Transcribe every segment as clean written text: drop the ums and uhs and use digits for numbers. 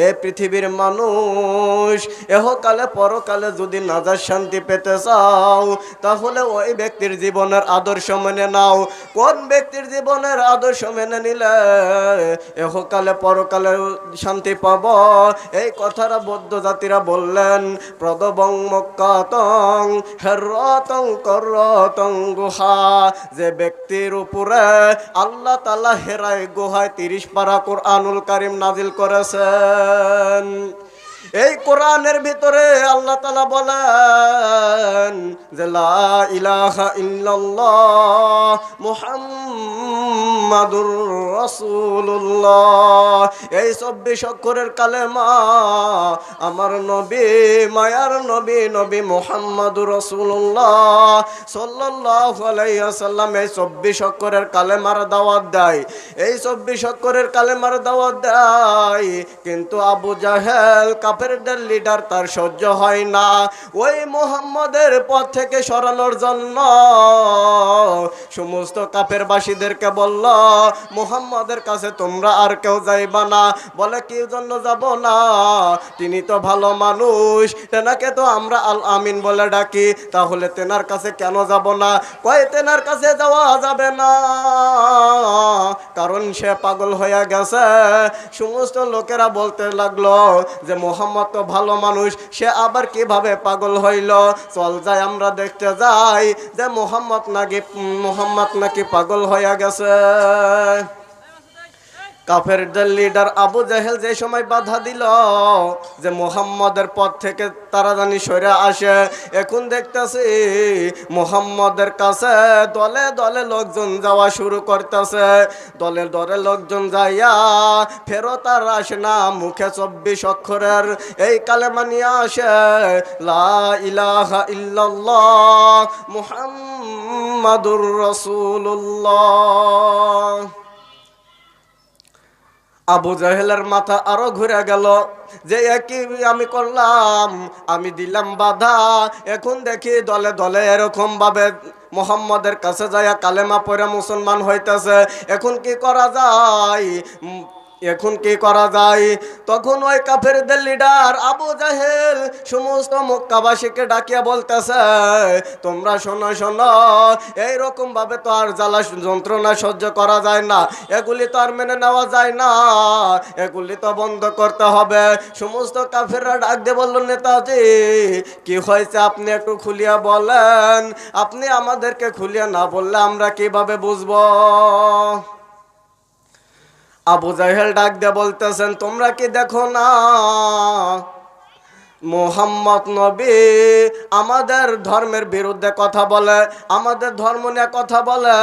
এ পৃথিবীর মানুষ, এহকালে পরকালে যদি নাজাত শান্তি পেতে চাও তাহলে ওই ব্যক্তির জীবনের আদর্শ মেনে নাও। কোন ব্যক্তির জীবনের আদর্শ মেনে নিলে এহকালে পরকালে শান্তি পাব? এই কথাটা বৌদ্ধ জাতিরা বললেন। প্রদবং মক্কাতং হেরতং করতং গুহা, যে ব্যক্তির উপরে আল্লাহ তাআলা হেরায় গুহায় 30 পারা কুরআনুল কারীম নাজিল করেছেন। এই কোরআনের ভিতরে আল্লাহ তাআলা বলেন যে লা ইলাহা ইল্লাল্লাহ মুহাম্মাদুর রাসূলুল্লাহ। এই 24 অক্ষরের কালেমা আমার নবী, মায়ার নবী, নবী মুহাম্মাদুর রাসূলুল্লাহ সাল্লাল্লাহু আলাইহি ওয়াসাল্লাম এই 24 অক্ষরের কালেমার দাওয়াত দেয়। এই 24 অক্ষরের কালেমার দাওয়াত দেয়, কিন্তু আবু জাহেল কাফেরদের লিডার তার সহ্য হয় না। ওই মুহাম্মাদের পথ থেকে সরানোর জন্য সমস্ত কাফেরবাসীদেরকে বলল, মুহাম্মাদের কাছে তোমরা আর কেউ যাইবা না। বলে কি জন্য যাব না? তিনি তো ভালো মানুষ, তেনাকে তো আমরা আল আমিন বলে ডাকি, তাহলে তেনার কাছে কেন যাব না? কয় তেনার কাছে যাওয়া যাবে না, কারণ সে পাগল হয়ে গেছে। সমস্ত লোকেরা বলতে লাগলো যে মুহাম্মদ তো ভালো মানুষ, সে আবার কিভাবে পাগল হইল? চল যাই আমরা দেখতে যাই যে মুহাম্মদ নাকি পাগল হয়ে গেছে। কাফেরদের লিডার আবু জাহেল যে সময় বাধা দিল যে মুহাম্মদের পথ থেকে তারা জানি সরে আসে, এখন দেখতেছি মুহাম্মদের কাছে দলে দলে লোকজন যাওয়া শুরু করতেছে। দলে দলে লোকজন যাইয়া ফেরত আর আসে না, মুখে 24 অক্ষরের এই কালেমা নিয়ে আসে, লা ইলাহা ইল্লাল্লাহ মুহাম্মাদুর রাসূলুল্লাহ। আবু জাহেলের মাথা আরো ঘুরে গেল যে একই আমি করলাম, আমি দিলাম বাধা, এখন দেখি দলে দলে এরকম ভাবে মুহাম্মাদের কাছে যাইয়া কালেমা পড়ে মুসলমান হইতেছে। এখন কি করা যায়? এখন কি করা যায়? তখন ওই কাফেরদের লিডার আবু জাহেল সমস্ত মক্কাবাসীকে ডাকিয়া বলতেছে, তোমরা শোনো শোনো, এইরকম ভাবে তো আর জ্বালা যন্ত্রণা সহ্য করা যায় না, এগুলি তো আর মেনে নেওয়া যায় না, এগুলি তো বন্ধ করতে হবে। সমস্ত কাফেররা ডাক দিয়ে বলল, নেতাজি কি হয়েছে আপনি একটু খুলিয়া বলেন, আপনি আমাদেরকে খুলিয়া না বললে আমরা কিভাবে বুঝবো? আবু জাহেল ডাক দিয়ে বলতেছেন, তোমরা কি দেখো না মুহাম্মদ নবী আমাদের ধর্মের বিরুদ্ধে কথা বলে, আমাদের ধর্ম নিয়ে কথা বলে,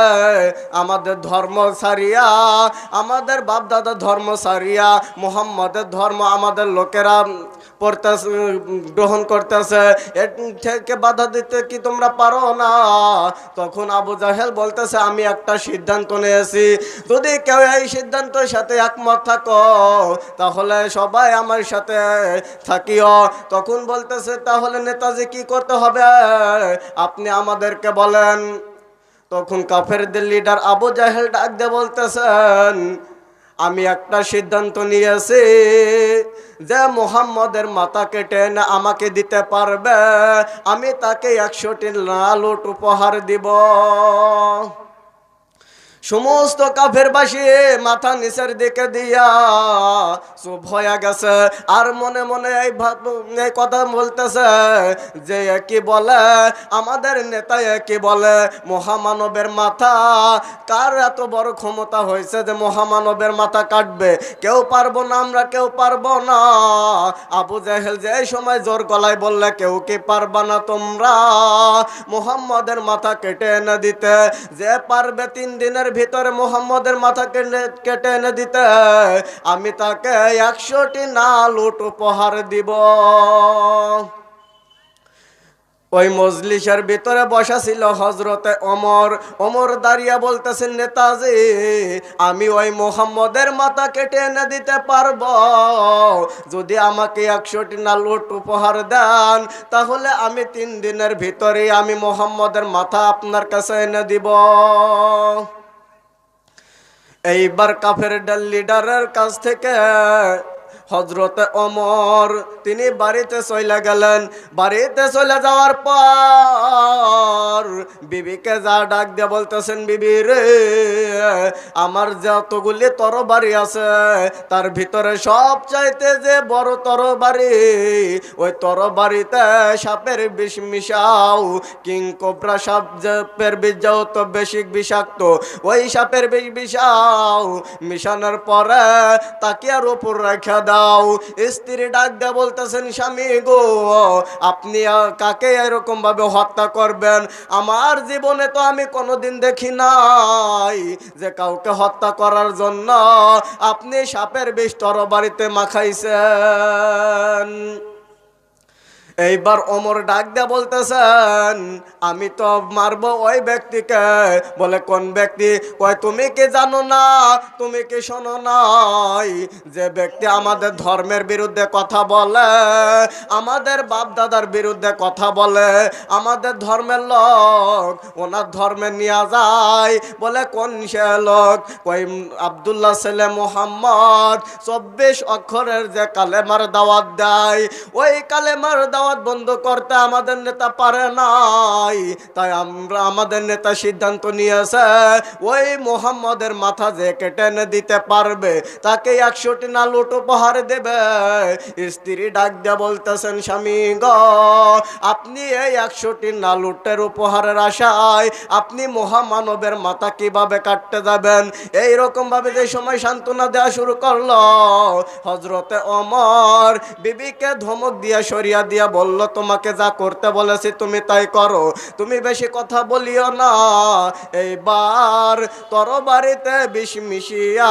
আমাদের ধর্ম সারিয়া, আমাদের বাপদাদা ধর্ম সারিয়া মুহাম্মদের ধর্ম আমাদের লোকেরা পড়তেছে, গ্রহণ করতেছে, এর থেকে বাধা দিতে কি তোমরা পারো না? তখন আবু জাহেল বলতেছে, আমি একটা সিদ্ধান্ত নিয়েছি, যদি কেউ এই সিদ্ধান্তের সাথে একমত থাকো তাহলে সবাই আমার সাথে থাকিও। তখন বলতেছে, তাহলে নেতাজি কি করতে হবে আপনি আমাদেরকে বলেন। তখন কাফেরদের লিডার আবু জাহেল ডাক দিয়ে বলতেছেন, আমি একটা সিদ্ধান্ত নিয়েছি যে মুহাম্মদের মাথা কেটে না আমাকে দিতে পারবে, আমি তাকে 100টি লাল উট উপহার দিব। সমস্ত কাফেরবাসী মাথা নিচের দিকে দিয়া চুপ হয়ে গেছে, আর মনে মনে এই কথা বলতেছে যে কি বলে আমাদের নেতা, কি বলে মহামানবের মাথা, কার এত বড় ক্ষমতা হয়েছে যে মহামানবের মাথা কাটবে? কেউ পারবো না, আমরা কেউ পারবো না। আবু জাহেল যে সময় জোর গলায় বললে, কেউ কি পারবা না তোমরা মুহাম্মদের মাথা কেটে এনে দিতে? যে পারবে 3 দিনের ভিতরে মুহাম্মদের মাথা কেটে এনে দিতে, আমি তাকে 100টি লাল উট উপহার দিব। ওই মজলিসের ভিতরে বসা ছিল হযরতে ওমর। ওমর দাঁড়িয়ে বলতেছেন, নেতাজি আমি ওই মুহাম্মদের মাথা কেটে এনে দিতে পারবো, যদি আমাকে 100টি লাল উট উপহার দেন তাহলে আমি 3 দিনের ভিতরে আমি মুহাম্মদের মাথা আপনার কাছে এনে দিব। এইবার কাফের লিডারের কাছ থেকে হযরতে ওমর তিনি বাড়িতে চলে গেলেন। বাড়িতে চলে যাওয়ার পর বিবিকে যা ডাক দিয়ে বলতেছেন, বিবি রে, আমার যতগুলি তরবারি আছে তার ভিতরে সবচাইতে যে বড় তরবারি, ওই তরবারিতে সাপের বিষ মিশাও। কিং কোবরা সাপের বিষ যত বেশি বিষাক্ত, ওই সাপের বিষ মিশাও। মিশানোর পরে তাকিয়ার উপর রেখে দাও। স্ত্রী ডাক দিয়ে বলতেছেন, স্বামী গো, আপনি কাকে এরকম ভাবে হত্যা করবেন? আমার জীবনে তো আমি কোনোদিন দেখি নাই যে কাউকে হত্যা করার জন্য আপনি সাপের বিষ তরবারিতে মাখাইছেন। এইবার ওমর ডাক দিয়ে বলতেছেন, আমি তো মারবো ওই ব্যক্তিকে। বলে, কোন ব্যক্তি? কয়, তুমি কি জানো না, তুমি কি শোনো নাই, যে ব্যক্তি আমাদের ধর্মের বিরুদ্ধে কথা বলে, আমাদের বাপ দাদার বিরুদ্ধে কথা বলে, আমাদের ধর্মের লোক ওনার ধর্মে নিয়ে যায়। বলে, কোন সে লোক? কই, আব্দুল্লাহ ছেলে মুহাম্মদ 24 অক্ষরের যে কালেমার দাওয়াত দেয়, ওই কালেমার দাওয়াত বন্ধ করতে আমাদের নেতা পারে নাই। তাই আমাদের নেতা সিদ্ধান্ত নিয়েছে, ওই মুহাম্মদের মাথা যে কেটে এনে দিতে পারবে তাকে 100টি নালুট উপহার দেবে। স্ত্রী ডাক দিয়ে বলতেছেন, স্বামী গো, আপনি এই 100টি নালুটের উপহারের আশায় আপনি মহামানবের মাথা কিভাবে কাটতে যাবেন? এইরকম ভাবে যে সময় সান্ত্বনা দেওয়া শুরু করলো, হযরতে ওমর বিবিকে ধমক দিয়ে সরিয়া দিয়া বলল, তোমাকে যা করতে বলেছি তুমি তাই করো, তুমি বেশি কথা বলিও না। এইবার তরবারিতে বিষ মিশিয়া